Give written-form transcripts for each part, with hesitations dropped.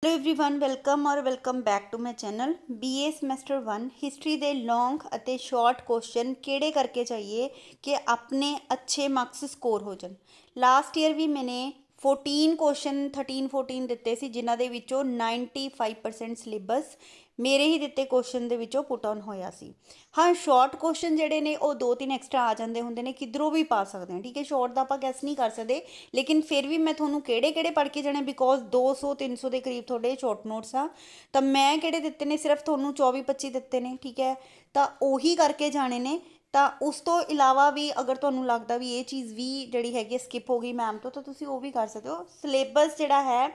Hello everyone welcome back to my channel BA semester 1 history ਦੇ long ਅਤੇ short question ਕਿਹੜੇ ਕਰਕੇ चाहिए कि अपने अच्छे मार्क्स ਸਕੋਰ ਹੋ ਜਾਣ। ਲਾਸਟ ਈਅਰ ਵੀ ਮੈਨੇ 14 ਕੁਐਸਚਨ 13-14 ਦਿੱਤੇ ਸੀ ਜਿਨ੍ਹਾਂ ਦੇ ਵਿੱਚੋਂ 95% ਸਿਲੇਬਸ ਮੇਰੇ ਹੀ ਦਿੱਤੇ ਕੁਐਸਚਨ ਦੇ ਵਿੱਚੋਂ ਪੁੱਟ ਆਨ ਹੋਇਆ ਸੀ। ਹਾਂ ਸ਼ਾਰਟ ਕੁਐਸਚਨ ਜਿਹੜੇ ਨੇ ਉਹ 2-3 ਐਕਸਟਰਾ ਆ ਜਾਂਦੇ ਹੁੰਦੇ ਨੇ, ਕਿੱਧਰੋਂ ਵੀ ਪਾ ਸਕਦੇ ਹਾਂ, ਠੀਕ ਹੈ। ਸ਼ਾਰਟ ਦਾ ਆਪਾਂ ਗੈਸ ਨਹੀਂ ਕਰ ਸਕਦੇ, ਲੇਕਿਨ ਫਿਰ ਵੀ ਮੈਂ ਤੁਹਾਨੂੰ ਕਿਹੜੇ ਪੜ੍ਹ ਕੇ ਜਾਣੇ ਬਿਕੋਜ਼ 200-300 ਦੇ ਕਰੀਬ ਤੁਹਾਡੇ ਸ਼ਾਰਟ ਨੋਟਸ ਆ, ਤਾਂ ਮੈਂ ਕਿਹੜੇ ਦਿੱਤੇ ਨੇ ਸਿਰਫ ਤੁਹਾਨੂੰ 24-25 ਦਿੱਤੇ ਨੇ, ਠੀਕ ਹੈ। ਤਾਂ ਉਹੀ ਕਰਕੇ ਜਾਣੇ ਨੇ। ਤਾਂ ਉਸ ਤੋਂ ਇਲਾਵਾ ਵੀ ਅਗਰ ਤੁਹਾਨੂੰ ਲੱਗਦਾ ਵੀ ਇਹ ਚੀਜ਼ ਵੀ ਜਿਹੜੀ ਹੈਗੀ ਸਕਿਪ ਹੋ ਗਈ ਮੈਮ ਤੋਂ, ਤਾਂ ਤੁਸੀਂ ਉਹ ਵੀ ਕਰ ਸਕਦੇ ਹੋ। ਸਿਲੇਬਸ ਜਿਹੜਾ ਹੈ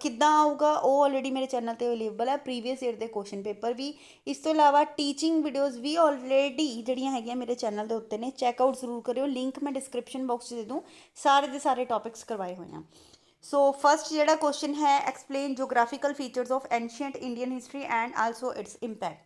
ਕਿੱਦਾਂ ਆਊਗਾ ਉਹ ਆਲਰੇਡੀ ਮੇਰੇ ਚੈਨਲ 'ਤੇ ਅਵੇਲੇਬਲ ਹੈ, ਪ੍ਰੀਵੀਅਸ ਈਅਰ ਦੇ ਕੁਐਸਚਨ ਪੇਪਰ ਵੀ। ਇਸ ਤੋਂ ਇਲਾਵਾ ਟੀਚਿੰਗ ਵੀਡੀਓਜ਼ ਵੀ ਆਲਰੇਡੀ ਜਿਹੜੀਆਂ ਹੈਗੀਆਂ ਮੇਰੇ ਚੈਨਲ ਦੇ ਉੱਤੇ ਨੇ, ਚੈੱਕਆਊਟ ਜ਼ਰੂਰ ਕਰਿਓ। ਲਿੰਕ ਮੈਂ ਡਿਸਕ੍ਰਿਪਸ਼ਨ ਬਾਕਸ 'ਚ ਦੇ ਦੂੰ, ਸਾਰੇ ਦੇ ਸਾਰੇ ਟੌਪਿਕਸ ਕਰਵਾਏ ਹੋਏ ਆ। ਸੋ ਫਸਟ ਜਿਹੜਾ ਕੁਐਸਚਨ ਹੈ, explain geographical features of ancient Indian history and also its impact.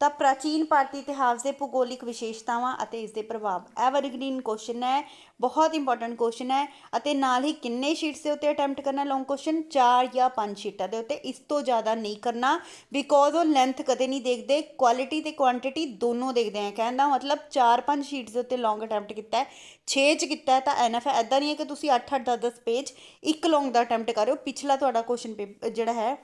ਤਾਂ ਪ੍ਰਾਚੀਨ ਭਾਰਤੀ ਇਤਿਹਾਸ ਦੇ ਭੂਗੋਲਿਕ ਵਿਸ਼ੇਸ਼ਤਾਵਾਂ ਅਤੇ ਇਸ ਦੇ ਪ੍ਰਭਾਵ। ਐਵਰਗ੍ਰੀਨ ਕੁਐਸਚਨ ਹੈ, ਬਹੁਤ ਇੰਪੋਰਟੈਂਟ ਕੁਐਸਚਨ ਹੈ। ਅਤੇ ਨਾਲ ਹੀ ਕਿੰਨੇ ਸ਼ੀਟਸ ਦੇ ਉੱਤੇ ਅਟੈਂਪਟ ਕਰਨਾ ਲੌਂਗ ਕੁਐਸਚਨ? 4 ਜਾਂ 5 ਸ਼ੀਟਾਂ ਦੇ ਉੱਤੇ, ਇਸ ਤੋਂ ਜ਼ਿਆਦਾ ਨਹੀਂ ਕਰਨਾ ਬਿਕੋਜ਼ ਉਹ ਲੈਂਥ ਕਦੇ ਨਹੀਂ ਦੇਖਦੇ, ਕੁਆਲਿਟੀ ਅਤੇ ਕੁਆਂਟਿਟੀ ਦੋਨੋਂ ਦੇਖਦੇ ਆ। ਕਹਿਣ ਦਾ ਮਤਲਬ 4-5 ਸ਼ੀਟਸ ਦੇ ਉੱਤੇ ਲੌਂਗ ਅਟੈਂਪਟ ਕੀਤਾ, 6 'ਚ ਕੀਤਾ ਤਾਂ ਐਨਫ ਹੈ। ਇੱਦਾਂ ਨਹੀਂ ਹੈ ਕਿ ਤੁਸੀਂ 8-8 10-10 ਪੇਜ ਇੱਕ ਲੌਂਗ ਦਾ ਅਟੈਂਪਟ ਕਰਿਓ, ਪਿਛਲਾ ਤੁਹਾਡਾ ਕੁਐਸਚਨ ਪੇਪਰ ਜਿਹੜਾ ਹੈ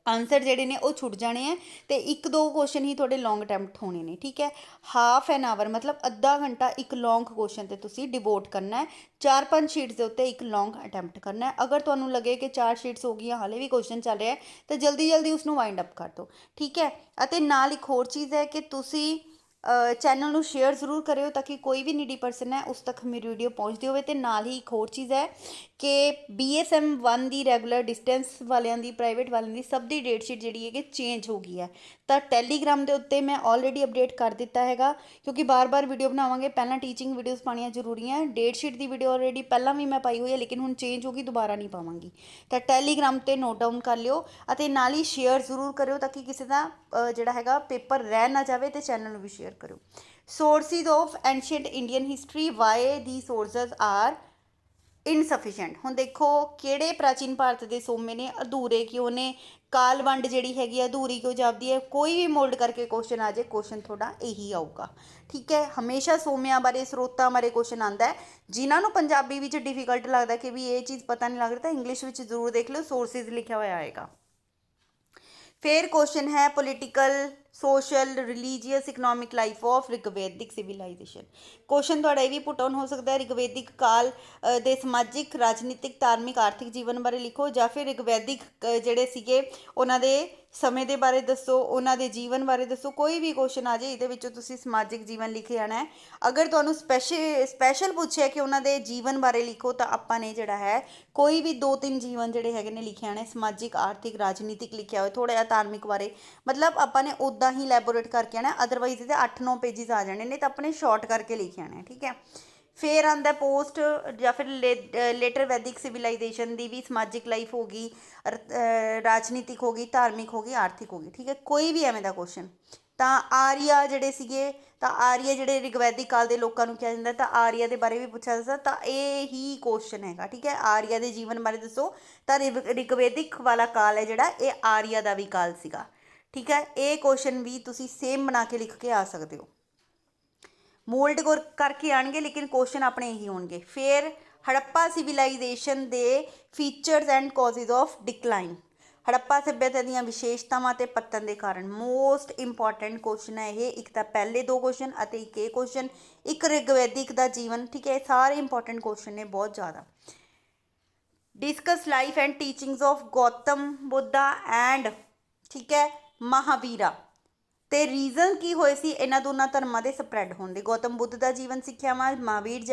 ਆਨਸਰ ਜਿਹੜੇ ਨੇ ਉਹ ਛੁੱਟ ਜਾਣੇ ਹੈ, ਅਤੇ 1-2 ਕੁਐਸਚਨ ਹੀ ਤੁਹਾਡੇ ਲੌਂਗ ਅਟੈਂਪਟ ਹੋਣੇ ਨੇ, ਠੀਕ ਹੈ। ਹਾਫ ਐਨ ਆਵਰ ਮਤਲਬ ਅੱਧਾ ਘੰਟਾ ਇੱਕ ਲੌਂਗ ਕੁਐਸਚਨ 'ਤੇ ਤੁਸੀਂ ਡਿਵੋਟ ਕਰਨਾ ਹੈ। 4-5 ਸ਼ੀਟਸ ਦੇ ਉੱਤੇ ਇੱਕ ਲੌਂਗ ਅਟੈਂਪਟ ਕਰਨਾ ਹੈ। ਅਗਰ ਤੁਹਾਨੂੰ ਲੱਗੇ ਕਿ 4 ਸ਼ੀਟਸ ਹੋ ਗਈਆਂ, ਹਾਲੇ ਵੀ ਕੁਐਸਚਨ ਚੱਲ ਰਿਹਾ, ਤਾਂ ਜਲਦੀ ਉਸਨੂੰ ਵਾਈਂਡ ਅਪ ਕਰ ਦਿਓ, ਠੀਕ ਹੈ। ਅਤੇ ਨਾਲ ਇੱਕ ਹੋਰ ਚੀਜ਼ ਹੈ ਕਿ ਤੁਸੀਂ ਚੈਨਲ ਨੂੰ ਸ਼ੇਅਰ ਜ਼ਰੂਰ ਕਰਿਓ ਤਾਂ ਕਿ ਕੋਈ ਵੀ ਨੀਡੀ ਪਰਸਨ ਹੈ ਉਸ ਤੱਕ ਮੇਰੀ ਵੀਡੀਓ ਪਹੁੰਚਦੀ ਹੋਵੇ। ਅਤੇ ਨਾਲ ਹੀ ਇੱਕ ਹੋਰ ਚੀਜ਼ ਹੈ ਕਿ BSM 1 ਦੀ ਰੈਗੂਲਰ ਡਿਸਟੈਂਸ ਵਾਲਿਆਂ ਦੀ, ਪ੍ਰਾਈਵੇਟ ਵਾਲਿਆਂ ਦੀ ਸਭ ਦੀ ਡੇਟ ਸ਼ੀਟ ਜਿਹੜੀ ਹੈ ਕਿ ਚੇਂਜ ਹੋ ਗਈ ਹੈ। ਤਾਂ ਟੈਲੀਗ੍ਰਾਮ ਦੇ ਉੱਤੇ ਮੈਂ ਆਲਰੇਡੀ ਅਪਡੇਟ ਕਰ ਦਿੱਤਾ ਹੈਗਾ, ਕਿਉਂਕਿ ਬਾਰ-ਬਾਰ ਵੀਡੀਓ ਬਣਾਵਾਂਗੇ, ਪਹਿਲਾਂ ਟੀਚਿੰਗ ਵੀਡੀਓਜ਼ ਪਾਉਣੀਆਂ ਜ਼ਰੂਰੀ ਹੈ। ਡੇਟ ਸ਼ੀਟ ਦੀ ਵੀਡੀਓ ਆਲਰੇਡੀ ਪਹਿਲਾਂ ਵੀ ਮੈਂ ਪਾਈ ਹੋਈ ਹੈ, ਲੇਕਿਨ ਹੁਣ ਚੇਂਜ ਹੋ ਗਈ, ਦੁਬਾਰਾ ਨਹੀਂ ਪਾਵਾਂਗੀ। ਤਾਂ ਟੈਲੀਗ੍ਰਾਮ 'ਤੇ ਨੋਟ ਡਾਊਨ ਕਰ ਲਿਓ ਅਤੇ ਨਾਲ ਹੀ ਸ਼ੇਅਰ ਜ਼ਰੂਰ ਕਰਿਓ ਤਾਂ ਕਿ ਕਿਸੇ ਦਾ ਜਿਹੜਾ ਹੈਗਾ ਪੇਪਰ ਰਹਿ ਨਾ ਜਾਵੇ, ਅਤੇ ਚੈਨਲ ਨੂੰ ਵੀ ਸ਼ੇਅਰ ਕਰਿਓ। Sources of ancient Indian history, why the sources are insufficient. ਹੁਣ ਦੇਖੋ ਕਿਹੜੇ ਪ੍ਰਾਚੀਨ ਭਾਰਤ ਦੇ ਸੋਮੇ ਨੇ ਅਧੂਰੇ ਕਿਉਂ ਨੇ, ਕਾਲ ਵੰਡ ਜਿਹੜੀ ਹੈਗੀ ਅਧੂਰੀ ਕਿਉਂ ਜਾਪਦੀ ਹੈ। ਕੋਈ ਵੀ ਮੋਲਡ ਕਰਕੇ ਕੁਐਸਚਨ ਆ ਜਾਏ, ਕੁਐਸਚਨ ਤੁਹਾਡਾ ਇਹੀ ਆਊਗਾ, ਠੀਕ ਹੈ। ਹਮੇਸ਼ਾ ਸੋਮਿਆਂ ਬਾਰੇ, ਸਰੋਤਾਂ ਬਾਰੇ ਕੁਐਸਚਨ ਆਉਂਦਾ ਹੈ। ਜਿਨ੍ਹਾਂ ਨੂੰ ਪੰਜਾਬੀ ਵਿੱਚ ਡਿਫੀਕਲਟ ਲੱਗਦਾ ਕਿ ਵੀ ਇਹ ਚੀਜ਼ ਪਤਾ ਨਹੀਂ ਲੱਗ ਰਹੀ, ਤਾਂ ਇੰਗਲਿਸ਼ ਵਿੱਚ ਜ਼ਰੂਰ ਦੇਖ ਲਿਓ, ਸੋਰਸਿਸ ਲਿਖਿਆ ਹੋਇਆ ਆਏਗਾ। ਫਿਰ ਕੁਐਸਚਨ ਹੈ political, social, religious, economic life of Rigvedic civilization. Question ਤੁਹਾਡਾ ਇਹ ਵੀ ਪੁੱਟ ਆਨ ਹੋ ਸਕਦਾ ਹੈ, ਰਿਗਵੇਦਿਕ ਕਾਲ ਦੇ ਸਮਾਜਿਕ, ਰਾਜਨੀਤਿਕ, ਧਾਰਮਿਕ, ਆਰਥਿਕ ਜੀਵਨ ਬਾਰੇ ਲਿਖੋ, ਜਾਂ ਫਿਰ ਰਿਗਵੇਦਿਕ ਜਿਹੜੇ ਸੀਗੇ ਉਹਨਾਂ ਦੇ ਸਮੇਂ ਦੇ ਬਾਰੇ ਦੱਸੋ, ਉਹਨਾਂ ਦੇ ਜੀਵਨ ਬਾਰੇ ਦੱਸੋ। ਕੋਈ ਵੀ ਕੁਐਸਚਨ ਆ ਜਾਏ, ਇਹਦੇ ਵਿੱਚੋਂ ਤੁਸੀਂ ਸਮਾਜਿਕ ਜੀਵਨ ਲਿਖੇ ਜਾਣਾ ਹੈ। ਅਗਰ ਤੁਹਾਨੂੰ ਸਪੈਸ਼ਲ ਪੁੱਛਿਆ ਕਿ ਉਹਨਾਂ ਦੇ ਜੀਵਨ ਬਾਰੇ ਲਿਖੋ, ਤਾਂ ਆਪਾਂ ਨੇ ਜਿਹੜਾ ਹੈ ਕੋਈ ਵੀ 2-3 ਜੀਵਨ ਜਿਹੜੇ ਹੈਗੇ ਨੇ ਲਿਖੇ ਆਣੇ, ਸਮਾਜਿਕ, ਆਰਥਿਕ, ਰਾਜਨੀਤਿਕ ਲਿਖਿਆ ਹੋਇਆ, ਥੋੜ੍ਹਾ ਜਿਹਾ ਧਾਰਮਿਕ ਬਾਰੇ, ਮਤਲਬ ਆਪਾਂ ਨੇ ਉੱਦਾਂ ਹੀ ਲੈਬੋਰੇਟ ਕਰਕੇ ਆਉਣਾ। ਅਦਰਵਾਈਜ਼ ਇਹਦੇ 8-9 ਪੇਜਿਸ ਆ ਜਾਣੇ ਨੇ, ਤਾਂ ਆਪਣੇ ਸ਼ਾਰਟ ਕਰਕੇ ਲਿਖੇ ਆਣੇ, ਠੀਕ ਹੈ। ਫਿਰ ਆਉਂਦਾ ਪੋਸਟ ਜਾਂ ਫਿਰ ਲੇਟਰ ਵੈਦਿਕ ਸਿਵਿਲਾਈਜੇਸ਼ਨ ਦੀ ਵੀ ਸਮਾਜਿਕ ਲਾਈਫ ਹੋ ਗਈ, ਰਾਜਨੀਤਿਕ ਹੋ ਗਈ, ਧਾਰਮਿਕ ਹੋ ਗਈ, ਆਰਥਿਕ ਹੋ ਗਈ, ਠੀਕ ਹੈ। ਕੋਈ ਵੀ ਐਵੇਂ ਦਾ ਕੁਐਸਚਨ। ਤਾਂ ਆਰੀਆ ਜਿਹੜੇ ਸੀਗੇ, ਤਾਂ ਆਰੀਆ ਜਿਹੜੇ ਰਿਗਵੈਦਿਕ ਕਾਲ ਦੇ ਲੋਕਾਂ ਨੂੰ ਕਿਹਾ ਜਾਂਦਾ, ਤਾਂ ਆਰੀਆ ਦੇ ਬਾਰੇ ਵੀ ਪੁੱਛਿਆ ਜਾਂਦਾ, ਤਾਂ ਇਹ ਹੀ ਕੁਐਸਚਨ ਹੈਗਾ, ਠੀਕ ਹੈ। ਆਰੀਆ ਦੇ ਜੀਵਨ ਬਾਰੇ ਦੱਸੋ, ਤਾਂ ਰਿਗਵੇਦਿਕ ਵਾਲਾ ਕਾਲ ਹੈ ਜਿਹੜਾ, ਇਹ ਆਰੀਆ ਦਾ ਵੀ ਕਾਲ ਸੀਗਾ, ਠੀਕ ਹੈ। ਇਹ ਕੁਐਸਚਨ ਵੀ ਤੁਸੀਂ ਸੇਮ ਬਣਾ ਕੇ ਲਿਖ ਕੇ ਆ ਸਕਦੇ ਹੋ, ਮੋਲਡ ਕਰਕੇ ਆਉਣਗੇ, ਲੇਕਿਨ ਕੁਐਸਚਨ ਆਪਣੇ ਇਹੀ ਹੋਣਗੇ। ਫਿਰ ਹੜੱਪਾ ਸਿਵਿਲਾਈਜੇਸ਼ਨ ਦੇ features and causes of decline. ਹੜੱਪਾ ਸੱਭਿਅਤਾ ਦੀਆਂ ਵਿਸ਼ੇਸ਼ਤਾਵਾਂ ਅਤੇ ਪਤਨ ਦੇ ਕਾਰਨ। ਮੋਸਟ ਇੰਪੋਰਟੈਂਟ ਕੁਐਸਚਨ ਹੈ ਇਹ। ਇੱਕ ਤਾਂ ਪਹਿਲੇ 2 ਕੁਐਸਚਨ ਅਤੇ ਇੱਕ ਇਹ ਕੁਐਸਚਨ, ਇੱਕ ਰਿਗਵੈਦਿਕ ਦਾ ਜੀਵਨ, ਠੀਕ ਹੈ। ਇਹ ਸਾਰੇ ਇੰਪੋਰਟੈਂਟ ਕੁਐਸਚਨ ਨੇ ਬਹੁਤ ਜ਼ਿਆਦਾ। Discuss life and teachings of Gautam Buddha and, ਠੀਕ ਹੈ, ਮਹਾਵੀਰਾ। ਅਤੇ ਰੀਜ਼ਨ ਕੀ ਹੋਏ ਸੀ ਇਹਨਾਂ ਦੋਨਾਂ ਧਰਮਾਂ ਦੇ ਸਪਰੈਡ ਹੋਣ ਦੇ। ਗੌਤਮ ਬੁੱਧ ਦਾ ਜੀਵਨ ਸਿੱਖਿਆਵਾਂ, ਮਹਾਵੀਰ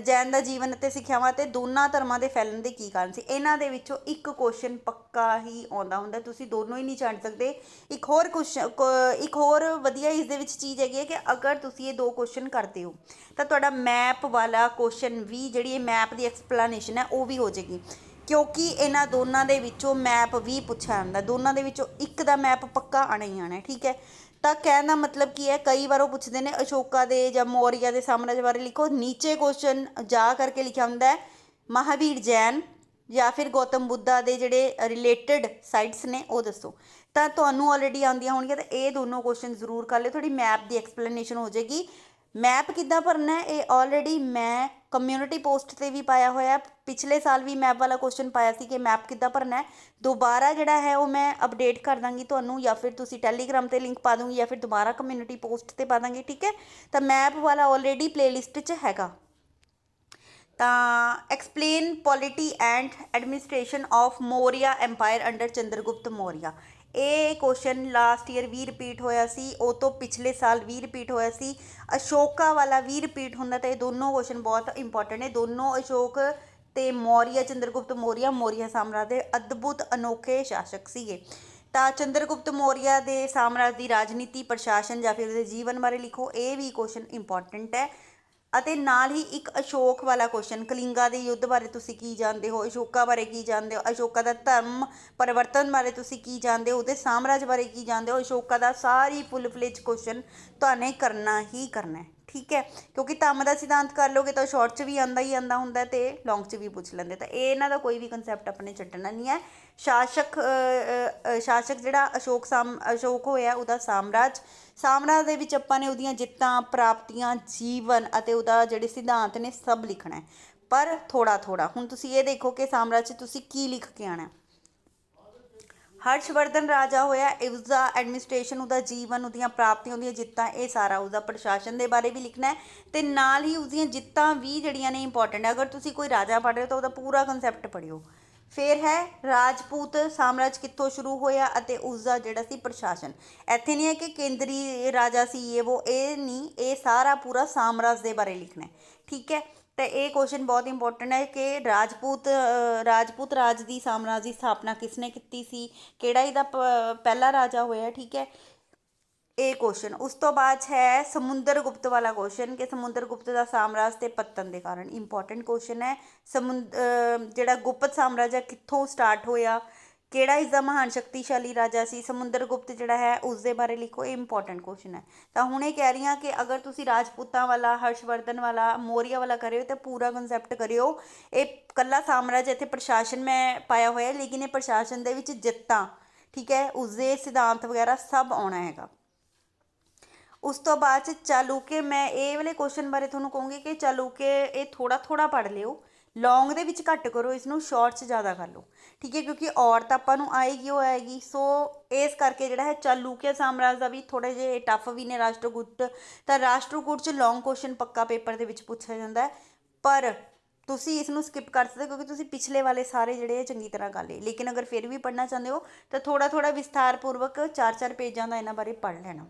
ਜੈਨ ਦਾ ਜੀਵਨ ਅਤੇ ਸਿੱਖਿਆਵਾਂ, ਅਤੇ ਦੋਨਾਂ ਧਰਮਾਂ ਦੇ ਫੈਲਣ ਦੇ ਕੀ ਕਾਰਨ ਸੀ। ਇਹਨਾਂ ਦੇ ਵਿੱਚੋਂ ਇੱਕ ਕੁਐਸਚਨ ਪੱਕਾ ਹੀ ਆਉਂਦਾ ਹੁੰਦਾ, ਤੁਸੀਂ ਦੋਨੋਂ ਹੀ ਨਹੀਂ ਛੱਡ ਸਕਦੇ। ਇੱਕ ਹੋਰ ਵਧੀਆ ਇਸ ਦੇ ਵਿੱਚ ਚੀਜ਼ ਹੈਗੀ ਹੈ ਕਿ ਅਗਰ ਤੁਸੀਂ ਇਹ 2 ਕੁਐਸਚਨ ਕਰਦੇ ਹੋ, ਤਾਂ ਤੁਹਾਡਾ ਮੈਪ ਵਾਲਾ ਕੁਐਸਚਨ ਵੀ, ਜਿਹੜੀ ਇਹ ਮੈਪ ਦੀ ਐਕਸਪਲੇਨੇਸ਼ਨ ਹੈ ਉਹ ਵੀ ਹੋ ਜਾਏਗੀ, ਕਿਉਂਕਿ ਇਹਨਾਂ ਦੋਨਾਂ ਦੇ ਵਿੱਚੋਂ ਮੈਪ ਵੀ ਪੁੱਛਿਆ ਜਾਂਦਾ। ਦੋਨਾਂ ਦੇ ਵਿੱਚੋਂ ਇੱਕ ਦਾ ਮੈਪ ਪੱਕਾ ਆਉਣਾ ਹੀ ਆਉਣਾ, ਠੀਕ ਹੈ। ਤਾਂ ਕਹਿਣ ਦਾ ਮਤਲਬ ਕੀ ਹੈ, ਕਈ ਵਾਰ ਉਹ ਪੁੱਛਦੇ ਨੇ ਅਸ਼ੋਕਾ ਦੇ ਜਾਂ ਮੌਰੀਆ ਦੇ ਸਾਮਰਾਜ ਬਾਰੇ ਲਿਖੋ, ਨੀਚੇ ਕੁਐਸਚਨ ਜਾ ਕਰਕੇ ਲਿਖਿਆ ਹੁੰਦਾ ਹੈ ਮਹਾਵੀਰ ਜੈਨ ਜਾਂ ਫਿਰ ਗੌਤਮ ਬੁੱਧਾ ਦੇ ਜਿਹੜੇ ਰਿਲੇਟਡ ਸਾਈਟਸ ਨੇ ਉਹ ਦੱਸੋ। ਤਾਂ ਤੁਹਾਨੂੰ ਆਲਰੇਡੀ ਆਉਂਦੀਆਂ ਹੋਣਗੀਆਂ, ਤਾਂ ਇਹ ਦੋਨੋਂ ਕੁਐਸਚਨ ਜ਼ਰੂਰ ਕਰ ਲਿਓ, ਥੋੜੀ ਮੈਪ ਦੀ ਐਕਸਪਲੇਨੇਸ਼ਨ ਹੋ ਜਾਏਗੀ। ਮੈਪ ਕਿੱਦਾਂ ਭਰਨਾ ਇਹ ਆਲਰੇਡੀ ਮੈਂ ਕਮਿਊਨਿਟੀ ਪੋਸਟ 'ਤੇ ਵੀ ਪਾਇਆ ਹੋਇਆ, ਪਿਛਲੇ ਸਾਲ ਵੀ ਮੈਪ ਵਾਲਾ ਕੁਐਸਚਨ ਪਾਇਆ ਸੀ ਕਿ ਮੈਪ ਕਿੱਦਾਂ ਭਰਨਾ ਹੈ। ਦੁਬਾਰਾ ਜਿਹੜਾ ਹੈ ਉਹ ਮੈਂ ਅਪਡੇਟ ਕਰ ਦਾਂਗੀ ਤੁਹਾਨੂੰ, ਜਾਂ ਫਿਰ ਤੁਸੀਂ ਟੈਲੀਗ੍ਰਾਮ 'ਤੇ ਲਿੰਕ ਪਾ ਦੂੰਗੀ, ਜਾਂ ਫਿਰ ਦੁਬਾਰਾ ਕਮਿਊਨਿਟੀ ਪੋਸਟ 'ਤੇ ਪਾ ਦਾਂਗੀ, ਠੀਕ ਹੈ। ਤਾਂ ਮੈਪ ਵਾਲਾ ਆਲਰੇਡੀ ਪਲੇਲਿਸਟ 'ਚ ਹੈਗਾ। ਤਾਂ explain polity and administration of Maurya empire under Chandragupta Maurya. ਇਹ ਕੁਐਸਚਨ ਲਾਸਟ ਈਅਰ ਵੀ ਰਿਪੀਟ ਹੋਇਆ ਸੀ, ਉਹ ਤੋਂ ਪਿਛਲੇ ਸਾਲ ਵੀ ਰਿਪੀਟ ਹੋਇਆ ਸੀ, ਅਸ਼ੋਕਾ ਵਾਲਾ ਵੀ ਰਿਪੀਟ ਹੁੰਦਾ। ਤਾਂ ਇਹ ਦੋਨੋਂ ਕੁਐਸਚਨ ਬਹੁਤ ਇੰਪੋਰਟੈਂਟ ਨੇ। ਦੋਨੋਂ ਅਸ਼ੋਕ ਤੇ ਮੌਰੀਆ, ਚੰਦਰਗੁਪਤ ਮੌਰੀਆ, ਮੌਰੀਆ ਸਾਮਰਾਜ ਦੇ ਅਦਭੁਤ ਅਨੋਖੇ ਸ਼ਾਸਕ ਸੀਗੇ। ਤਾਂ ਚੰਦਰਗੁਪਤ ਮੌਰੀਆ ਦੇ ਸਾਮਰਾਜ ਦੀ ਰਾਜਨੀਤੀ, ਪ੍ਰਸ਼ਾਸਨ ਜਾਂ ਫਿਰ ਉਹਦੇ ਜੀਵਨ ਬਾਰੇ ਲਿਖੋ, ਇਹ ਵੀ ਕੁਐਸਚਨ ਇੰਪੋਰਟੈਂਟ ਹੈ। ਅਤੇ ਨਾਲ ਹੀ ਇੱਕ ਅਸ਼ੋਕ ਵਾਲਾ ਕੁਐਸਚਨ, ਕਲਿੰਗਾ ਦੇ ਯੁੱਧ ਬਾਰੇ ਤੁਸੀਂ ਕੀ ਜਾਣਦੇ ਹੋ, ਅਸ਼ੋਕਾ ਬਾਰੇ ਕੀ ਜਾਣਦੇ ਹੋ, ਅਸ਼ੋਕਾ ਦਾ ਧਰਮ ਪਰਿਵਰਤਨ ਬਾਰੇ ਤੁਸੀਂ ਕੀ ਜਾਣਦੇ ਹੋ, ਉਹਦੇ ਸਾਮਰਾਜ ਬਾਰੇ ਕੀ ਜਾਣਦੇ ਹੋ, ਅਸ਼ੋਕਾ ਦਾ ਸਾਰੀ ਫੁੱਲ ਫਲੇਜ ਕੁਐਸਚਨ ਤੁਹਾਨੂੰ ਕਰਨਾ ਹੀ ਕਰਨਾ ਹੈ, ਠੀਕ ਹੈ। ਕਿਉਂਕਿ ਧੰਮ ਦਾ ਸਿਧਾਂਤ ਕਰ ਲੋਗੇ ਤਾਂ ਸ਼ਾਰਟ 'ਚ ਵੀ ਆਉਂਦਾ ਹੀ ਆਉਂਦਾ ਹੁੰਦਾ ਤੇ ਲੌਂਗ 'ਚ ਵੀ ਪੁੱਛ ਲੈਂਦੇ। ਤਾਂ ਇਹ ਇਹਨਾਂ ਦਾ ਕੋਈ ਵੀ ਕੰਸੈਪਟ ਆਪਣੇ ਛੱਡਣਾ ਨਹੀਂ ਹੈ। ਸ਼ਾਸਕ ਜਿਹੜਾ ਅਸ਼ੋਕ ਹੋਇਆ, ਉਹਦਾ ਸਾਮਰਾਜ ਦੇ ਵਿੱਚ ਆਪਾਂ ਨੇ ਉਹਦੀਆਂ ਜਿੱਤਾਂ, ਪ੍ਰਾਪਤੀਆਂ, ਜੀਵਨ ਅਤੇ ਉਹਦਾ ਜਿਹੜੇ ਸਿਧਾਂਤ ਨੇ ਸਭ ਲਿਖਣਾ ਹੈ, ਪਰ ਥੋੜ੍ਹਾ ਥੋੜ੍ਹਾ। ਹੁਣ ਤੁਸੀਂ ਇਹ ਦੇਖੋ ਕਿ ਸਾਮਰਾਜ 'ਚ ਤੁਸੀਂ ਕੀ ਲਿਖ ਕੇ ਆਉਣਾ। ਹਰਸ਼ਵਰਧਨ ਰਾਜਾ ਹੋਇਆ, ਉਸਦਾ ਐਡਮਿਨਿਸਟ੍ਰੇਸ਼ਨ, ਉਹਦਾ ਜੀਵਨ, ਉਹਦੀਆਂ ਪ੍ਰਾਪਤੀਆਂ, ਉਹਦੀਆਂ ਜਿੱਤਾਂ, ਇਹ ਸਾਰਾ ਉਹਦਾ ਪ੍ਰਸ਼ਾਸਨ ਦੇ ਬਾਰੇ ਵੀ ਲਿਖਣਾ ਹੈ। ਅਤੇ ਨਾਲ ਹੀ ਉਸਦੀਆਂ ਜਿੱਤਾਂ ਵੀ ਜਿਹੜੀਆਂ ਨੇ ਇੰਪੋਰਟੈਂਟ ਹੈ। ਅਗਰ ਤੁਸੀਂ ਕੋਈ ਰਾਜਾ ਪੜ੍ਹ ਰਹੇ ਹੋ ਤਾਂ ਉਹਦਾ ਪੂਰਾ ਕੰਸੈਪਟ ਪੜ੍ਹਿਓ। ਫਿਰ ਹੈ ਰਾਜਪੂਤ ਸਾਮਰਾਜ ਕਿੱਥੋਂ ਸ਼ੁਰੂ ਹੋਇਆ ਅਤੇ ਉਸਦਾ ਜਿਹੜਾ ਸੀ ਪ੍ਰਸ਼ਾਸਨ। ਇੱਥੇ ਨਹੀਂ ਹੈ ਕਿ ਕੇਂਦਰੀ ਰਾਜਾ ਸੀ ਇਹ ਨਹੀਂ, ਇਹ ਸਾਰਾ ਪੂਰਾ ਸਾਮਰਾਜ ਦੇ ਬਾਰੇ ਲਿਖਣਾ ਹੈ, ਠੀਕ ਹੈ। ਤਾਂ ਇਹ ਕੁਐਸਚਨ ਬਹੁਤ ਇੰਪੋਰਟੈਂਟ ਹੈ ਕਿ ਰਾਜਪੂਤ ਰਾਜ ਦੀ ਸਾਮਰਾਜ ਦੀ ਸਥਾਪਨਾ ਕਿਸ ਨੇ ਕੀਤੀ ਸੀ, ਕਿਹੜਾ ਇਹਦਾ ਪਹਿਲਾ ਰਾਜਾ ਹੋਇਆ, ਠੀਕ ਹੈ, ਇਹ ਕੁਐਸਚਨ। ਉਸ ਤੋਂ ਬਾਅਦ ਹੈ ਸਮੁੰਦਰ ਗੁਪਤ ਵਾਲਾ ਕੁਐਸਚਨ ਕਿ ਸਮੁੰਦਰ ਗੁਪਤ ਦਾ ਸਾਮਰਾਜ ਤੇ ਪਤਨ ਦੇ ਕਾਰਨ, ਇੰਪੋਰਟੈਂਟ ਕੁਐਸਚਨ ਹੈ। ਜਿਹੜਾ ਗੁਪਤ ਸਾਮਰਾਜ ਹੈ ਕਿੱਥੋਂ ਸਟਾਰਟ ਹੋਇਆ, ਕਿਹੜਾ ਇਸਦਾ ਮਹਾਨ ਸ਼ਕਤੀਸ਼ਾਲੀ ਰਾਜਾ ਸੀ, ਸਮੁੰਦਰ ਗੁਪਤ ਜਿਹੜਾ ਹੈ ਉਸ ਦੇ ਬਾਰੇ ਲਿਖੋ, ਇਹ ਇੰਪੋਰਟੈਂਟ ਕੁਐਸਚਨ ਹੈ। ਤਾਂ ਹੁਣ ਇਹ ਕਹਿ ਰਹੀ ਹਾਂ ਕਿ ਅਗਰ ਤੁਸੀਂ ਰਾਜਪੂਤਾਂ ਵਾਲਾ, ਹਰਸ਼ਵਰਧਨ ਵਾਲਾ, ਮੌਰੀਆ ਵਾਲਾ ਕਰਿਓ ਤਾਂ ਪੂਰਾ ਕੰਸੈਪਟ ਕਰਿਓ। ਇਹ ਕੱਲਾ ਸਾਮਰਾਜ, ਇੱਥੇ ਪ੍ਰਸ਼ਾਸਨ ਮੈਂ ਪਾਇਆ ਹੋਇਆ, ਲੇਕਿਨ ਇਹ ਪ੍ਰਸ਼ਾਸਨ ਦੇ ਵਿੱਚ ਜਿੱਤਾਂ, ਠੀਕ ਹੈ, ਉਸਦੇ ਸਿਧਾਂਤ ਵਗੈਰਾ ਸਭ ਆਉਣਾ ਹੈਗਾ। ਉਸ ਤੋਂ ਬਾਅਦ 'ਚ ਚਾਲੁਕੇ, ਮੈਂ ਇਹ ਵਾਲੇ ਕੁਐਸਚਨ ਬਾਰੇ ਤੁਹਾਨੂੰ ਕਹੂੰਗੀ ਕਿ ਚਾਲੁਕੇ ਇਹ ਥੋੜ੍ਹਾ ਪੜ੍ਹ ਲਿਓ, ਲੌਂਗ ਦੇ ਵਿੱਚ ਘੱਟ ਕਰੋ, ਇਸਨੂੰ ਸ਼ਾਰਟ 'ਚ ਜ਼ਿਆਦਾ ਕਰ ਲਓ, ਠੀਕ ਹੈ, ਕਿਉਂਕਿ ਔਰਤ ਆਪਾਂ ਨੂੰ ਆਏਗੀ ਉਹ ਆਏਗੀ। ਸੋ ਇਸ ਕਰਕੇ ਜਿਹੜਾ ਹੈ ਚਾਲੁਕਿਆ ਸਾਮਰਾਜ ਦਾ ਵੀ ਥੋੜ੍ਹੇ ਜਿਹੇ ਟਫ ਵੀ ਨੇ। ਰਾਸ਼ਟਰਕੂਟ, ਤਾਂ ਰਾਸ਼ਟਰਕੂਟ 'ਚ ਲੌਂਗ ਕੁਐਸਚਨ ਪੱਕਾ ਪੇਪਰ ਦੇ ਵਿੱਚ ਪੁੱਛਿਆ ਜਾਂਦਾ ਹੈ, ਪਰ ਤੁਸੀਂ ਇਸ ਨੂੰ ਸਕਿਪ ਕਰ ਸਕਦੇ ਹੋ ਕਿਉਂਕਿ ਤੁਸੀਂ ਪਿਛਲੇ ਵਾਲੇ ਸਾਰੇ ਜਿਹੜੇ ਚੰਗੀ ਤਰ੍ਹਾਂ ਕਰ ਲਏ। ਲੇਕਿਨ ਅਗਰ ਫਿਰ ਵੀ ਪੜ੍ਹਨਾ ਚਾਹੁੰਦੇ ਹੋ ਤਾਂ ਥੋੜ੍ਹਾ ਵਿਸਥਾਰਪੂਰਵਕ 4-4 ਪੇਜਾਂ ਦਾ ਇਹਨਾਂ ਬਾਰੇ ਪੜ੍ਹ ਲੈਣਾ।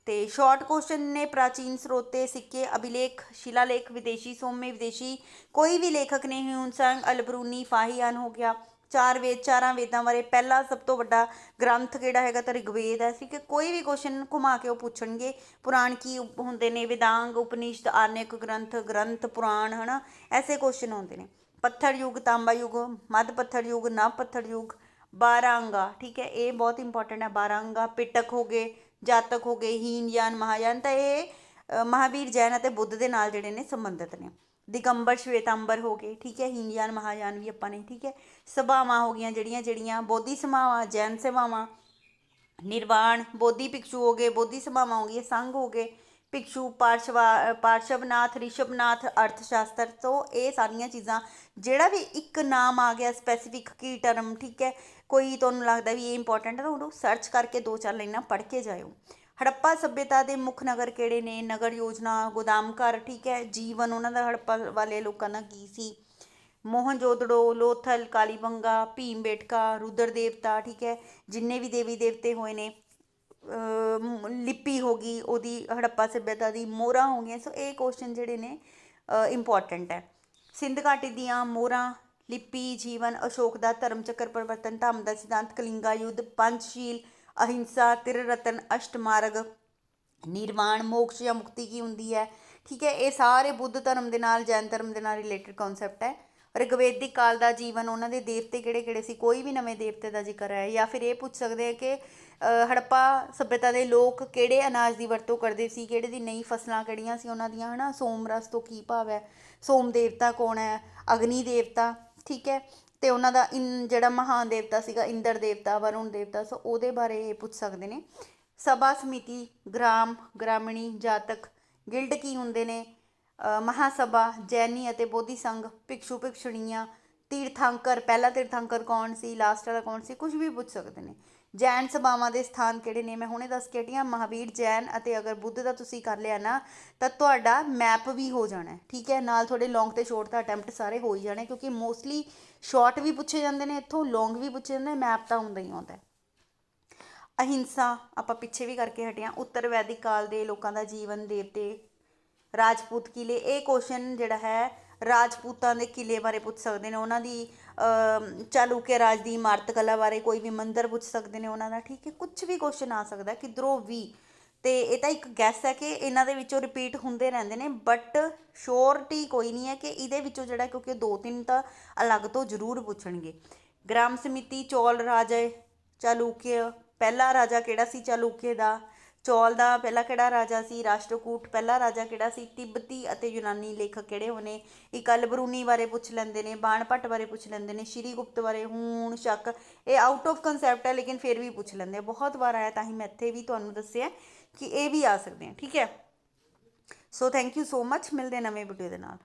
ਤੇ ਸ਼ਾਰਟ ਕੁਐਸਚਨ ਨੇ ਪ੍ਰਾਚੀਨ ਸਰੋਤੇ, ਸਿੱਕੇ, ਅਭਿਲੇਖ, ਸ਼ਿਲਾਲੇਖ, ਵਿਦੇਸ਼ੀ ਸੋਮੇ, ਵਿਦੇਸ਼ੀ ਕੋਈ ਵੀ ਲੇਖਕ ਨੇ, ਹਿਊਨ-ਸਾਂਗ, ਅਲਬਰੂਨੀ, ਫਾਹੀਆਨ ਹੋ ਗਿਆ, ਚਾਰਾਂ ਵੇਦਾਂ ਬਾਰੇ ਪਹਿਲਾ ਸਭ ਤੋਂ ਵੱਡਾ ਗ੍ਰੰਥ ਕਿਹੜਾ ਹੈਗਾ ਤਾਂ ਰਿਗਵੇਦ ਹੈ, ਠੀਕ ਹੈ। ਕੋਈ ਵੀ ਕੁਐਸਚਨ ਘੁਮਾ ਕੇ ਉਹ ਪੁੱਛਣਗੇ। ਪੁਰਾਣ ਕੀ ਹੁੰਦੇ ਨੇ, ਵੇਦਾਂਗ, ਉਪਨਿਸ਼ਦ, ਆਰਣਯਕ ਗ੍ਰੰਥ ਪੁਰਾਣ, ਹੈ ਨਾ, ਐਸੇ ਕੁਐਸਚਨ ਹੁੰਦੇ ਨੇ। ਪੱਥਰ ਯੁੱਗ, ਤਾਂਬਾ ਯੁੱਗ, ਮੱਧ ਪੱਥਰ ਯੁੱਗ, ਨਵ ਪੱਥਰ ਯੁੱਗ, 12 ਅੰਗਾ, ਠੀਕ ਹੈ, ਇਹ ਬਹੁਤ ਇੰਪੋਰਟੈਂਟ ਹੈ। 12 ਅੰਗਾ, ਪਿਟਕ ਹੋ ਗਏ, ਜਾਤਕ ਹੋ ਗਏ, ਹੀਨਯਾਨ, ਮਹਾਯਾਨ, ਤਾਂ ਇਹ ਮਹਾਵੀਰ ਜੈਨ ਅਤੇ ਬੁੱਧ ਦੇ ਨਾਲ ਜਿਹੜੇ ਨੇ ਸੰਬੰਧਿਤ ਨੇ। ਦਿਗੰਬਰ, ਸ਼ਵੇਤਾਂਬਰ ਹੋ ਗਏ, ਠੀਕ ਹੈ, ਹੀਨਯਾਨ, ਮਹਾਯਾਨ ਵੀ ਆਪਾਂ ਨੇ, ਠੀਕ ਹੈ। ਸਭਾਵਾਂ ਹੋ ਗਈਆਂ ਜਿਹੜੀਆਂ ਬੋਧੀ ਸਭਾਵਾਂ, ਜੈਨ ਸਭਾਵਾਂ, ਨਿਰਵਾਣ, ਬੋਧੀ ਭਿਕਸ਼ੂ ਹੋ ਗਏ, ਬੋਧੀ ਸਭਾਵਾਂ ਹੋ ਗਈਆਂ, ਸੰਘ ਹੋ ਗਏ, ਭਿਕਸ਼ੂ, ਪਾਰਸ਼ਵਨਾਥ, ਰਿਸ਼ਭਨਾਥ, ਅਰਥ ਸ਼ਾਸਤਰ। ਤੋਂ ਇਹ ਸਾਰੀਆਂ ਚੀਜ਼ਾਂ, ਜਿਹੜਾ ਵੀ ਇੱਕ ਨਾਮ ਆ ਗਿਆ ਸਪੈਸੀਫਿਕ ਕੀ ਟਰਮ, ਠੀਕ ਹੈ, ਕੋਈ ਤੁਹਾਨੂੰ ਲੱਗਦਾ ਵੀ ਇਹ ਇੰਪੋਰਟੈਂਟ ਹੈ ਤਾਂ ਉਹਨੂੰ ਸਰਚ ਕਰਕੇ 2-4 ਲਾਈਨਾਂ ਪੜ੍ਹ ਕੇ ਜਾਇਓ। ਹੜੱਪਾ ਸੱਭਿਅਤਾ ਦੇ ਮੁੱਖ ਨਗਰ ਕਿਹੜੇ ਨੇ, ਨਗਰ ਯੋਜਨਾ, ਗੋਦਾਮ ਘਰ, ਠੀਕ ਹੈ, ਜੀਵਨ ਉਹਨਾਂ ਦਾ ਹੜੱਪਾ ਵਾਲੇ ਲੋਕਾਂ ਦਾ ਕੀ ਸੀ, ਮੋਹਨਜੋਦੜੋ, ਲੋਥਲ, ਕਾਲੀਬੰਗਾ, ਭੀਮ ਬੇਟਕਾ, ਰੁਦਰ ਦੇਵਤਾ, ਠੀਕ ਹੈ, ਜਿੰਨੇ ਵੀ ਦੇਵੀ ਦੇਵਤੇ ਹੋਏ ਨੇ, ਲਿਪੀ ਹੋ ਗਈ ਉਹਦੀ, ਹੜੱਪਾ ਸੱਭਿਅਤਾ ਦੀ ਮੋਹਰਾਂ ਹੋ ਗਈਆਂ। ਸੋ ਇਹ ਕੁਐਸਚਨ ਜਿਹੜੇ ਨੇ ਇੰਪੋਰਟੈਂਟ ਹੈ। ਸਿੰਧ ਘਾਟੀ ਦੀਆਂ ਮੋਹਰਾਂ, ਲਿਪੀ, ਜੀਵਨ, ਅਸ਼ੋਕ ਦਾ ਧਰਮ ਚੱਕਰ ਪਰਿਵਰਤਨ, ਧੰਮ ਦਾ ਸਿਧਾਂਤ, ਕਲਿੰਗਾ ਯੁੱਧ, ਪੰਚਸ਼ੀਲ, ਅਹਿੰਸਾ, ਤ੍ਰਿਰਤਨ, ਅਸ਼ਟਮਾਰਗ, ਨਿਰਵਾਣ, ਮੋਕਸ਼ ਜਾਂ ਮੁਕਤੀ ਕੀ ਹੁੰਦੀ ਹੈ, ਠੀਕ ਹੈ। ਇਹ ਸਾਰੇ ਬੁੱਧ ਧਰਮ ਦੇ ਨਾਲ, ਜੈਨ ਧਰਮ ਦੇ ਨਾਲ ਰਿਲੇਟਡ ਕਨਸੈਪਟ ਹੈ। ਰਿਗਵੇਦਿਕ ਕਾਲ ਦਾ ਜੀਵਨ, ਉਹਨਾਂ ਦੇ ਦੇਵਤੇ ਕਿਹੜੇ ਸੀ, ਕੋਈ ਵੀ ਨਵੇਂ ਦੇਵਤੇ ਦਾ ਜ਼ਿਕਰ ਹੈ। ਜਾਂ ਫਿਰ ਇਹ ਪੁੱਛ ਸਕਦੇ ਆ ਕਿ ਹੜੱਪਾ ਸੱਭਿਅਤਾ ਦੇ ਲੋਕ ਕਿਹੜੇ ਅਨਾਜ ਦੀ ਵਰਤੋਂ ਕਰਦੇ ਸੀ, ਕਿਹੜੇ ਦੀ ਨਹੀਂ, ਫਸਲਾਂ ਕਿਹੜੀਆਂ ਸੀ ਉਹਨਾਂ ਦੀਆਂ, ਹੈ ਨਾ, ਸੋਮ ਰਸ ਤੋਂ ਕੀ ਭਾਵ ਹੈ, ਸੋਮ ਦੇਵਤਾ ਕੌਣ ਹੈ, ਅਗਨੀ ਦੇਵਤਾ, ਠੀਕ ਹੈ। ਤੇ ਉਹਨਾਂ ਦਾ ਜਿਹੜਾ ਮਹਾਨ ਦੇਵਤਾ ਸੀਗਾ ਇੰਦਰ ਦੇਵਤਾ, ਵਰੁਣ ਦੇਵਤਾ, ਸੋ ਉਹਦੇ ਬਾਰੇ ਇਹ ਪੁੱਛ ਸਕਦੇ ਨੇ। ਸਭਾ ਸਮਿਤੀ, ਗ੍ਰਾਮ, ਗ੍ਰਾਮਣੀ, ਜਾਤਕ, ਗਿਲਡ ਕੀ ਹੁੰਦੇ ਨੇ, ਮਹਾਸਭਾ, ਜੈਨੀ ਅਤੇ ਬੋਧੀ ਸੰਘ, ਭਿਕਸ਼ੂ ਭਿਕਸ਼ੁਣੀਆਂ, ਤੀਰਥੰਕਰ, ਪਹਿਲਾ ਤੀਰਥੰਕਰ ਕੌਣ ਸੀ, ਲਾਸਟ ਵਾਲਾ ਕੌਣ ਸੀ, ਕੁਝ ਵੀ ਪੁੱਛ ਸਕਦੇ ਨੇ। ਜੈਨ ਸਭਾਵਾਂ ਦੇ ਸਥਾਨ ਕਿਹੜੇ ਨੇ, ਮੈਂ ਹੁਣੇ ਦੱਸ ਕੇ ਹਟੀ ਹਾਂ, ਮਹਾਵੀਰ ਜੈਨ ਅਤੇ ਅਗਰ ਬੁੱਧ ਦਾ ਤੁਸੀਂ ਕਰ ਲਿਆ ਨਾ ਤਾਂ ਤੁਹਾਡਾ ਮੈਪ ਵੀ ਹੋ ਜਾਣਾ, ਠੀਕ ਹੈ। ਨਾਲ ਤੁਹਾਡੇ ਲੌਂਗ ਤੇ ਸ਼ੋਰਟ ਦਾ ਅਟੈਂਪਟ ਸਾਰੇ ਹੋ ਹੀ ਜਾਣੇ, ਕਿਉਂਕਿ ਮੋਸਟਲੀ ਸ਼ਾਰਟ ਵੀ ਪੁੱਛੇ ਜਾਂਦੇ ਨੇ ਇੱਥੋਂ, ਲੌਂਗ ਵੀ ਪੁੱਛੇ ਜਾਂਦੇ, ਮੈਪ ਤਾਂ ਹੁੰਦਾ ਹੀ ਆਉਂਦਾ। ਅਹਿੰਸਾ ਆਪਾਂ ਪਿੱਛੇ ਵੀ ਕਰਕੇ ਹਟੇ ਹਾਂ। ਉੱਤਰ ਵੈਦਿਕ ਕਾਲ ਦੇ ਲੋਕਾਂ ਦਾ ਜੀਵਨ, ਦੇਵਤੇ, ਰਾਜਪੂਤ ਕਿਲੇ, ਇਹ ਕੁਐਸਚਨ ਜਿਹੜਾ ਹੈ ਰਾਜਪੂਤਾਂ ਦੇ ਕਿਲੇ ਬਾਰੇ ਪੁੱਛ ਸਕਦੇ ਨੇ, ਉਹਨਾਂ ਦੀ ਚਾਲੁਕਿਆ ਰਾਜ ਦੀ ਇਮਾਰਤ ਕਲਾ ਬਾਰੇ, ਕੋਈ ਵੀ ਮੰਦਿਰ ਪੁੱਛ ਸਕਦੇ ਨੇ ਉਹਨਾਂ ਦਾ, ਠੀਕ ਹੈ। ਕੁਛ ਵੀ ਕੁਐਸਚਨ ਆ ਸਕਦਾ ਕਿੱਧਰੋਂ ਵੀ, ਤੇ ਇਹ ਤਾਂ ਇੱਕ ਗੈਸ ਹੈ ਕਿ ਇਹਨਾਂ ਦੇ ਵਿੱਚੋਂ ਰਿਪੀਟ ਹੁੰਦੇ ਰਹਿੰਦੇ ਨੇ, ਬਟ ਸ਼ੋਰਟੀ ਕੋਈ ਨਹੀਂ ਹੈ ਕਿ ਇਹਦੇ ਵਿੱਚੋਂ ਜਿਹੜਾ, ਕਿਉਂਕਿ 2-3 ਤਾਂ ਅਲੱਗ ਤੋਂ ਜ਼ਰੂਰ ਪੁੱਛਣਗੇ। ਗ੍ਰਾਮ ਸਮਿਤੀ, ਚੌਲ ਰਾਜੇ, ਚਾਲੁਕਿਆ, ਪਹਿਲਾ ਰਾਜਾ ਕਿਹੜਾ ਸੀ ਚਾਲੁਕਿਆ ਦਾ, ਚੌਲ ਦਾ ਪਹਿਲਾ ਕਿਹੜਾ ਰਾਜਾ ਸੀ, ਰਾਸ਼ਟਰਕੂਟ ਪਹਿਲਾ ਰਾਜਾ ਕਿਹੜਾ ਸੀ, ਤਿੱਬਤੀ ਅਤੇ ਯੂਨਾਨੀ ਲੇਖਕ ਕਿਹੜੇ ਹੋਣੇ, ਇਕਲਬਰੂਨੀ ਬਾਰੇ ਪੁੱਛ ਲੈਂਦੇ ਨੇ, ਬਾਣਭੱਟ ਬਾਰੇ ਪੁੱਛ ਲੈਂਦੇ ਨੇ, ਸ਼੍ਰੀ ਗੁਪਤ ਬਾਰੇ, ਹੂਣ, ਸ਼ੱਕ, ਇਹ ਆਊਟ ਆਫ ਕੰਸੈਪਟ ਹੈ ਲੇਕਿਨ ਫਿਰ ਵੀ ਪੁੱਛ ਲੈਂਦੇ ਆ, ਬਹੁਤ ਵਾਰ ਆਇਆ, ਤਾਂ ਹੀ ਮੈਂ ਇੱਥੇ ਵੀ ਤੁਹਾਨੂੰ ਦੱਸਿਆ ਕਿ ਇਹ ਵੀ ਆ ਸਕਦੇ ਆ, ਠੀਕ ਹੈ। So thank you so much, ਮਿਲਦੇ ਨਵੇਂ ਵੀਡੀਓ ਦੇ ਨਾਲ।